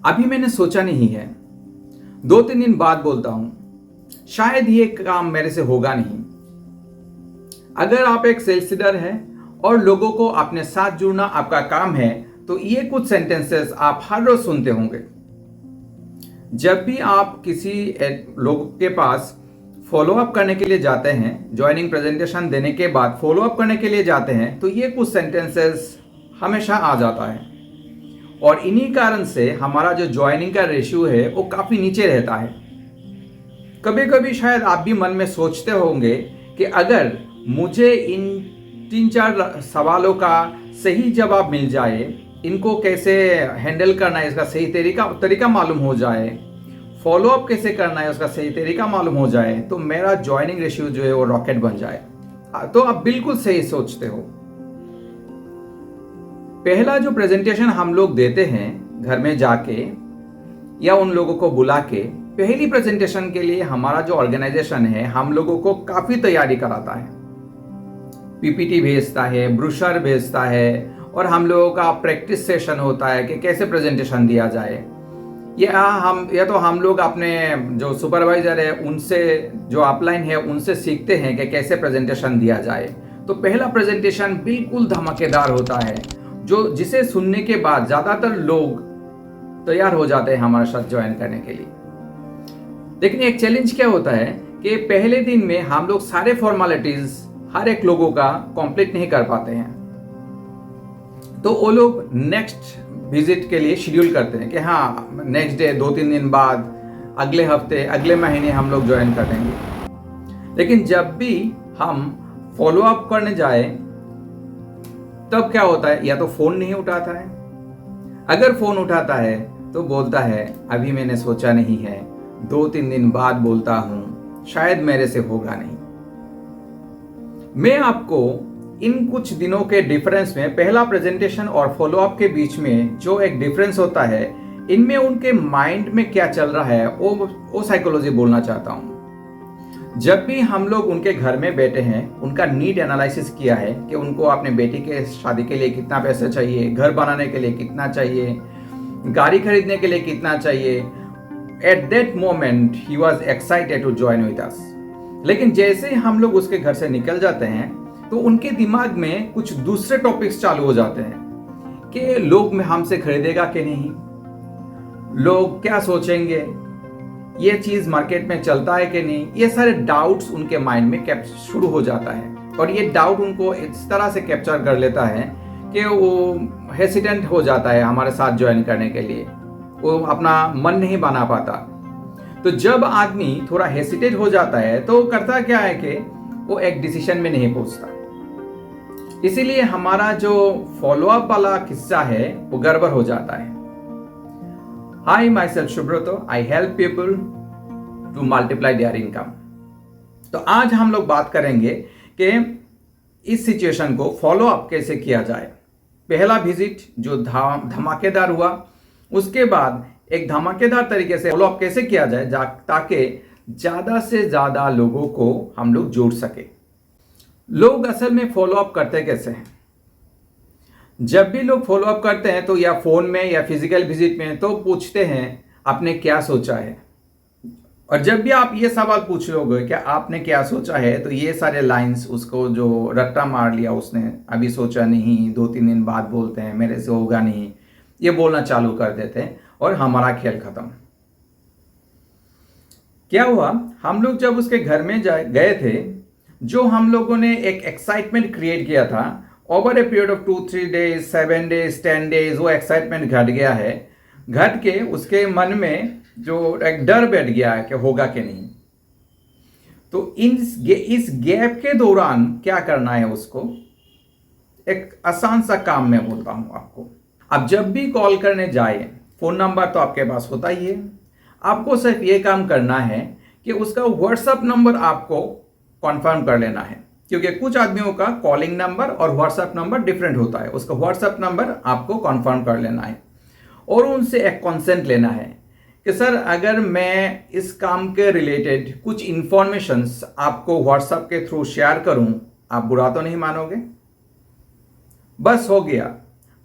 अभी मैंने सोचा नहीं है, 2-3 दिन बाद बोलता हूं, शायद ये काम मेरे से होगा नहीं। अगर आप एक सेल्स लीडर हैं और लोगों को अपने साथ जुड़ना आपका काम है, तो ये कुछ सेंटेंसेस आप हर रोज सुनते होंगे। जब भी आप किसी लोग के पास फॉलो अप करने के लिए जाते हैं, ज्वाइनिंग प्रेजेंटेशन देने के बाद फॉलो अप करने के लिए जाते हैं, तो ये कुछ सेंटेंसेस हमेशा आ जाता है और इन्हीं कारण से हमारा जो ज्वाइनिंग का रेशियो है वो काफ़ी नीचे रहता है। कभी कभी शायद आप भी मन में सोचते होंगे कि अगर मुझे इन 3-4 सवालों का सही जवाब मिल जाए, इनको कैसे हैंडल करना है इसका सही तरीका मालूम हो जाए, फॉलो अप कैसे करना है उसका सही तरीका मालूम हो जाए, तो मेरा ज्वाइनिंग रेशियो जो है वो रॉकेट बन जाए। तो आप बिल्कुल सही सोचते हो। पहला जो प्रेजेंटेशन हम लोग देते हैं घर में जाके या उन लोगों को बुला के, पहली प्रेजेंटेशन के लिए हमारा जो ऑर्गेनाइजेशन है हम लोगों को काफी तैयारी कराता है। पीपीटी भेजता है, ब्रोशर भेजता है और हम लोगों का प्रैक्टिस सेशन होता है कि कैसे प्रेजेंटेशन दिया जाए। या तो हम लोग अपने जो सुपरवाइजर है उनसे, जो अपलाइन है उनसे सीखते हैं कि कैसे प्रेजेंटेशन दिया जाए। तो पहला प्रेजेंटेशन बिल्कुल धमाकेदार होता है, जिसे सुनने के बाद ज़्यादातर लोग तैयार हो जाते हैं हमारे साथ ज्वाइन करने के लिए। लेकिन एक चैलेंज क्या होता है कि पहले दिन में हम लोग सारे फॉर्मेलिटीज हर एक लोगों का कंप्लीट नहीं कर पाते हैं, तो वो लोग नेक्स्ट विजिट के लिए शेड्यूल करते हैं कि हाँ नेक्स्ट डे 2-3 दिन बाद, अगले हफ्ते, अगले महीने हम लोग ज्वाइन करेंगे। लेकिन जब भी हम फॉलो अप करने जाए तब क्या होता है, या तो फोन नहीं उठाता है, अगर फोन उठाता है तो बोलता है अभी मैंने सोचा नहीं है, 2-3 दिन बाद बोलता हूं, शायद मेरे से होगा नहीं। मैं आपको इन कुछ दिनों के डिफरेंस में, पहला प्रेजेंटेशन और फॉलो अप के बीच में जो एक डिफरेंस होता है, इनमें उनके माइंड में क्या चल रहा है वो साइकोलॉजी बोलना चाहता हूं। जब भी हम लोग उनके घर में बैठे हैं, उनका नीड एनालिसिस किया है कि उनको अपने बेटी के शादी के लिए कितना पैसा चाहिए, घर बनाने के लिए कितना चाहिए, गाड़ी खरीदने के लिए कितना चाहिए। At that moment he was excited to join with us. लेकिन जैसे ही हम लोग उसके घर से निकल जाते हैं तो उनके दिमाग में कुछ दूसरे टॉपिक्स चालू हो जाते हैं कि लोग में हमसे खरीदेगा कि नहीं, लोग क्या सोचेंगे, ये चीज मार्केट में चलता है कि नहीं। ये सारे डाउट्स उनके माइंड में शुरू हो जाता है और ये डाउट उनको इस तरह से कैप्चर कर लेता है कि वो हेसिडेंट हो जाता है हमारे साथ ज्वाइन करने के लिए, वो अपना मन नहीं बना पाता। तो जब आदमी थोड़ा हेसिटेट हो जाता है तो करता क्या है कि वो एक डिसीजन में नहीं पहुंचता। इसीलिए हमारा जो फॉलो अप वाला किस्सा है वो गड़बड़ हो जाता है। Hi, myself Subrato, I help people to multiply their income. तो आज हम लोग बात करेंगे कि इस सिचुएशन को फॉलो अप कैसे किया जाए। पहला विजिट जो धमाकेदार हुआ, उसके बाद एक धमाकेदार तरीके से फॉलो अप कैसे किया जाए ताकि ज्यादा से ज्यादा लोगों को हम लोग जोड़ सके। लोग असल में फॉलो अप करते कैसे हैं? जब भी लोग फॉलो अप करते हैं तो या फोन में या फिजिकल विजिट में तो पूछते हैं आपने क्या सोचा है। और जब भी आप ये सवाल पूछ लोगे क्या आपने क्या सोचा है, तो ये सारे लाइंस उसको जो रट्टा मार लिया उसने, अभी सोचा नहीं, 2-3 दिन बाद बोलते हैं, मेरे से होगा नहीं, ये बोलना चालू कर देते हैं और हमारा खेल खत्म। क्या हुआ, हम लोग जब उसके घर में गए थे, जो हम लोगों ने एक एक्साइटमेंट क्रिएट किया था, over a period of 2-3 days, 7 days, 10 days वो एक्साइटमेंट घट गया है। घट के उसके मन में जो एक डर बैठ गया है कि होगा कि नहीं। तो इस गैप के दौरान क्या करना है उसको, एक आसान सा काम मैं बोलता हूं आपको। अब जब भी कॉल करने जाए, फोन नंबर तो आपके पास होता ही है, आपको सिर्फ ये काम करना है कि उसका व्हाट्सएप नंबर आपको कॉन्फर्म कर लेना है, क्योंकि कुछ आदमियों का कॉलिंग नंबर और व्हाट्सएप नंबर डिफरेंट होता है। उसका व्हाट्सएप नंबर आपको कॉन्फर्म कर लेना है और उनसे एक कंसेंट लेना है कि सर अगर मैं इस काम के रिलेटेड कुछ इंफॉर्मेशंस आपको व्हाट्सएप के थ्रू शेयर करूं, आप बुरा तो नहीं मानोगे? बस हो गया।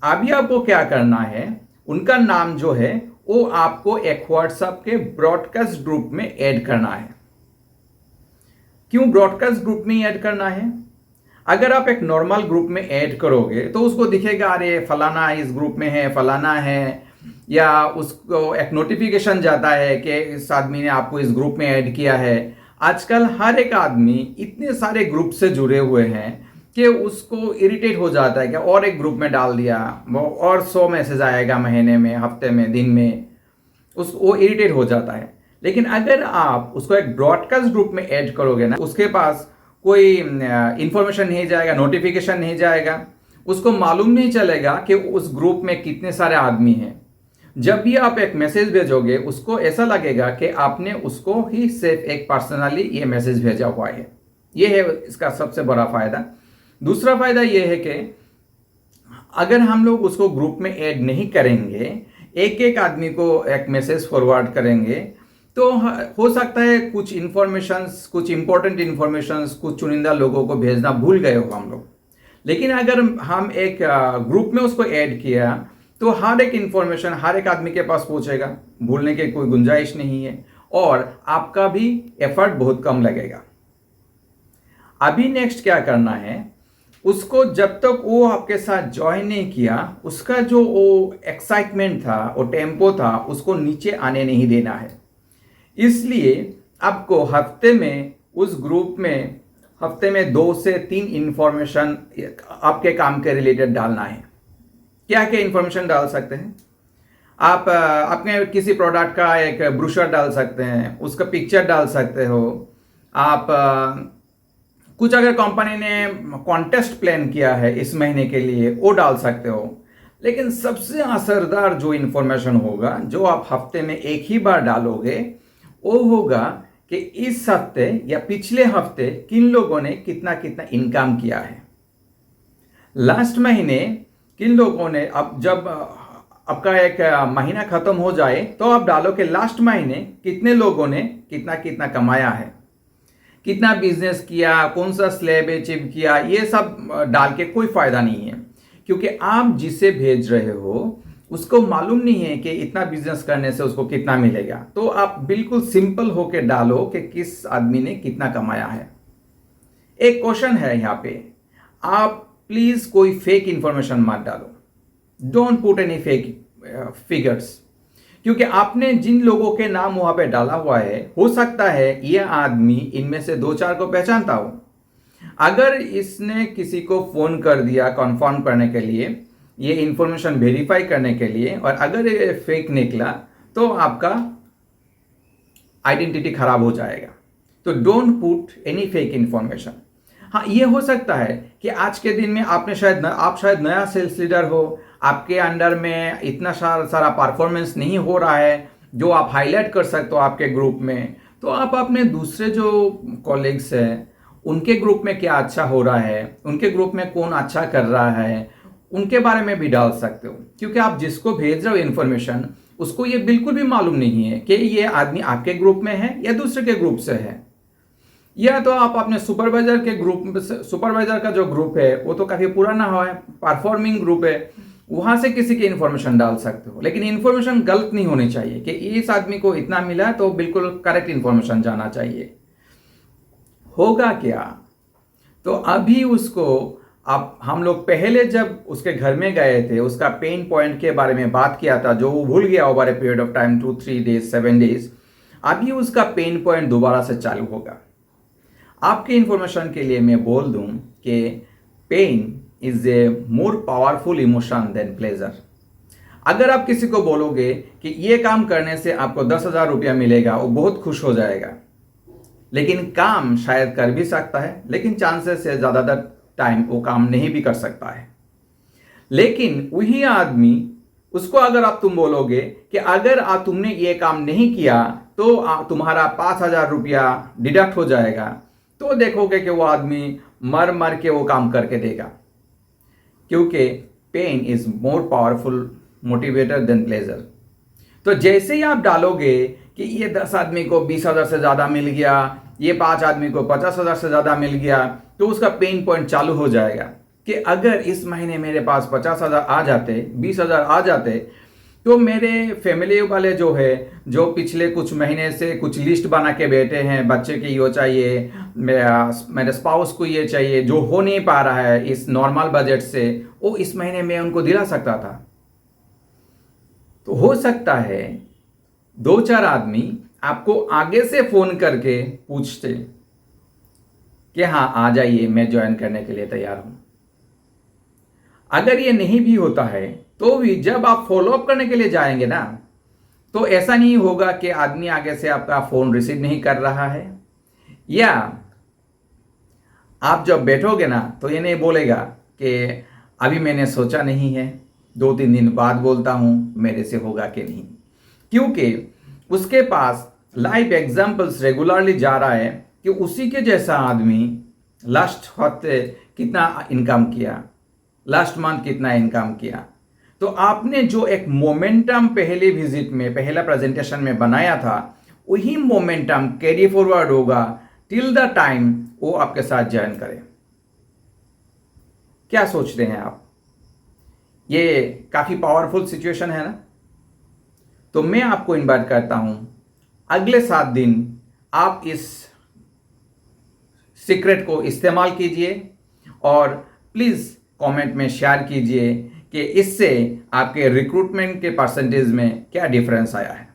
अभी आपको क्या करना है, उनका नाम जो है वो आपको एक व्हाट्सएप के ब्रॉडकास्ट ग्रुप में ऐड करना है। क्यों ब्रॉडकास्ट ग्रुप में ऐड करना है? अगर आप एक नॉर्मल ग्रुप में ऐड करोगे तो उसको दिखेगा अरे फलाना इस ग्रुप में है, फलाना है, या उसको एक नोटिफिकेशन जाता है कि इस आदमी ने आपको इस ग्रुप में ऐड किया है। आजकल हर एक आदमी इतने सारे ग्रुप से जुड़े हुए हैं कि उसको इरिटेट हो जाता है कि और एक ग्रुप में डाल दिया, वो और 100 मैसेज आएगा महीने में, हफ्ते में, दिन में, वो इरिटेट हो जाता है। लेकिन अगर आप उसको एक ब्रॉडकास्ट ग्रुप में ऐड करोगे ना, उसके पास कोई इंफॉर्मेशन नहीं जाएगा, नोटिफिकेशन नहीं जाएगा, उसको मालूम नहीं चलेगा कि उस ग्रुप में कितने सारे आदमी हैं। जब भी आप एक मैसेज भेजोगे उसको ऐसा लगेगा कि आपने उसको ही सिर्फ एक पर्सनली ये मैसेज भेजा हुआ है। ये है इसका सबसे बड़ा फायदा। दूसरा फायदा ये है कि अगर हम लोग उसको ग्रुप में ऐड नहीं करेंगे, एक एक आदमी को एक मैसेज फॉरवर्ड करेंगे, तो हो सकता है कुछ इंफॉर्मेशंस, कुछ इंपॉर्टेंट इंफॉर्मेशंस कुछ चुनिंदा लोगों को भेजना भूल गए हो हम लोग। लेकिन अगर हम एक ग्रुप में उसको ऐड किया तो हर एक इंफॉर्मेशन हर एक आदमी के पास पहुंचेगा, भूलने की कोई गुंजाइश नहीं है, और आपका भी एफर्ट बहुत कम लगेगा। अभी नेक्स्ट क्या करना है, उसको जब तक वो आपके साथ ज्वाइन नहीं किया, उसका जो वो एक्साइटमेंट था, वो टेम्पो था, उसको नीचे आने नहीं देना है। इसलिए आपको हफ्ते में उस ग्रुप में हफ्ते में 2 से 3 इंफॉर्मेशन आपके काम के रिलेटेड डालना है। क्या क्या इंफॉर्मेशन डाल सकते हैं आप? अपने किसी प्रोडक्ट का एक ब्रोशर डाल सकते हैं, उसका पिक्चर डाल सकते हो आप। कुछ अगर कंपनी ने कॉन्टेस्ट प्लान किया है इस महीने के लिए, वो डाल सकते हो। लेकिन सबसे असरदार जो इंफॉर्मेशन होगा, जो आप हफ्ते में एक ही बार डालोगे, वो होगा कि इस हफ्ते या पिछले हफ्ते किन लोगों ने कितना कितना इनकम किया है, लास्ट महीने किन लोगों ने। अब जब आपका एक महीना खत्म हो जाए तो आप डालो कि लास्ट महीने कितने लोगों ने कितना कितना कमाया है, कितना बिजनेस किया, कौन सा स्लैब अचीव किया। ये सब डाल के कोई फायदा नहीं है, क्योंकि आप जिसे भेज रहे हो उसको मालूम नहीं है कि इतना बिजनेस करने से उसको कितना मिलेगा। तो आप बिल्कुल सिंपल होके डालो कि किस आदमी ने कितना कमाया है। एक क्वेश्चन है यहाँ पे, आप प्लीज कोई फेक इंफॉर्मेशन मत डालो। Don't put any fake figures, क्योंकि आपने जिन लोगों के नाम वहां पे डाला हुआ है, हो सकता है ये आदमी इनमें से 2-4 को पहचानता हो। अगर इसने किसी को फोन कर दिया कंफर्म करने के लिए, ये इंफॉर्मेशन वेरीफाई करने के लिए, और अगर ये फेक निकला तो आपका आइडेंटिटी खराब हो जाएगा। तो don't put any fake information. हाँ, ये हो सकता है कि आज के दिन में आप शायद नया सेल्स लीडर हो, आपके अंडर में इतना सारा परफॉर्मेंस नहीं हो रहा है जो आप हाईलाइट कर सकते हो आपके ग्रुप में। तो आप अपने दूसरे जो कॉलीग्स हैं उनके ग्रुप में क्या अच्छा हो रहा है, उनके ग्रुप में कौन अच्छा कर रहा है, उनके बारे में भी डाल सकते हो। क्योंकि आप जिसको भेज रहे हो इन्फॉर्मेशन, उसको ये बिल्कुल भी मालूम नहीं है कि ये आदमी आपके ग्रुप में है या दूसरे के ग्रुप से है। या तो आप अपने सुपरवाइजर के ग्रुप, सुपरवाइजर का जो ग्रुप है वो तो काफ़ी पुराना है, परफॉर्मिंग ग्रुप है, वहाँ से किसी की इन्फॉर्मेशन डाल सकते हो। लेकिन इन्फॉर्मेशन गलत नहीं होनी चाहिए कि इस आदमी को इतना मिला, तो बिल्कुल करेक्ट इन्फॉर्मेशन जाना चाहिए। होगा क्या, तो अभी उसको हम लोग पहले जब उसके घर में गए थे, उसका पेन पॉइंट के बारे में बात किया था, जो वो भूल गया over a period of time 2-3 days 7 days. अभी उसका पेन पॉइंट दोबारा से चालू होगा। आपके इंफॉर्मेशन के लिए मैं बोल दूं कि pain is a more powerful emotion than pleasure. अगर आप किसी को बोलोगे कि ये काम करने से आपको 10,000 रुपया मिलेगा, वो बहुत खुश हो जाएगा, लेकिन काम शायद कर भी सकता है, लेकिन चांसेस है ज़्यादातर टाइम वो काम नहीं भी कर सकता है। लेकिन वही आदमी, उसको अगर तुम बोलोगे कि अगर तुमने ये काम नहीं किया तो तुम्हारा 5,000 रुपया डिडक्ट हो जाएगा, तो देखोगे कि वो आदमी मर मर के वो काम करके देगा, क्योंकि pain is more powerful motivator than pleasure. तो जैसे ही आप डालोगे कि ये 10 आदमी को 20,000 से ज़्यादा मिल गया, ये 5 आदमी को 50,000 से ज़्यादा मिल गया, तो उसका पेन पॉइंट चालू हो जाएगा कि अगर इस महीने मेरे पास 50,000 आ जाते, 20,000 आ जाते, तो मेरे फैमिली वाले जो है, जो पिछले कुछ महीने से कुछ लिस्ट बना के बैठे हैं, बच्चे के ये चाहिए, मेरे स्पाउस को ये चाहिए, जो हो नहीं पा रहा है इस नॉर्मल बजट से, वो इस महीने में उनको दिला सकता था। तो हो सकता है 2-4 आदमी आपको आगे से फोन करके पूछते कि हाँ आ जाइए, मैं ज्वाइन करने के लिए तैयार हूं। अगर ये नहीं भी होता है तो भी जब आप फॉलोअप करने के लिए जाएंगे ना, तो ऐसा नहीं होगा कि आदमी आगे से आपका फोन रिसीव नहीं कर रहा है, या आप जब बैठोगे ना तो ये नहीं बोलेगा कि अभी मैंने सोचा नहीं है, 2-3 दिन बाद बोलता हूं, मेरे से होगा कि नहीं। क्योंकि उसके पास लाइव एग्जाम्पल्स रेगुलरली जा रहा है कि उसी के जैसा आदमी लास्ट हफ्ते कितना इनकम किया, लास्ट मंथ कितना इनकम किया। तो आपने जो एक मोमेंटम पहले विजिट में, पहला प्रेजेंटेशन में बनाया था, वही मोमेंटम कैरी फॉरवर्ड होगा टिल द टाइम वो आपके साथ ज्वाइन करे। क्या सोचते हैं आप? ये काफी पावरफुल सिचुएशन है ना। तो मैं आपको इनवाइट करता हूं, अगले 7 दिन आप इस सीक्रेट को इस्तेमाल कीजिए और प्लीज कमेंट में शेयर कीजिए कि इससे आपके रिक्रूटमेंट के परसेंटेज में क्या डिफरेंस आया है।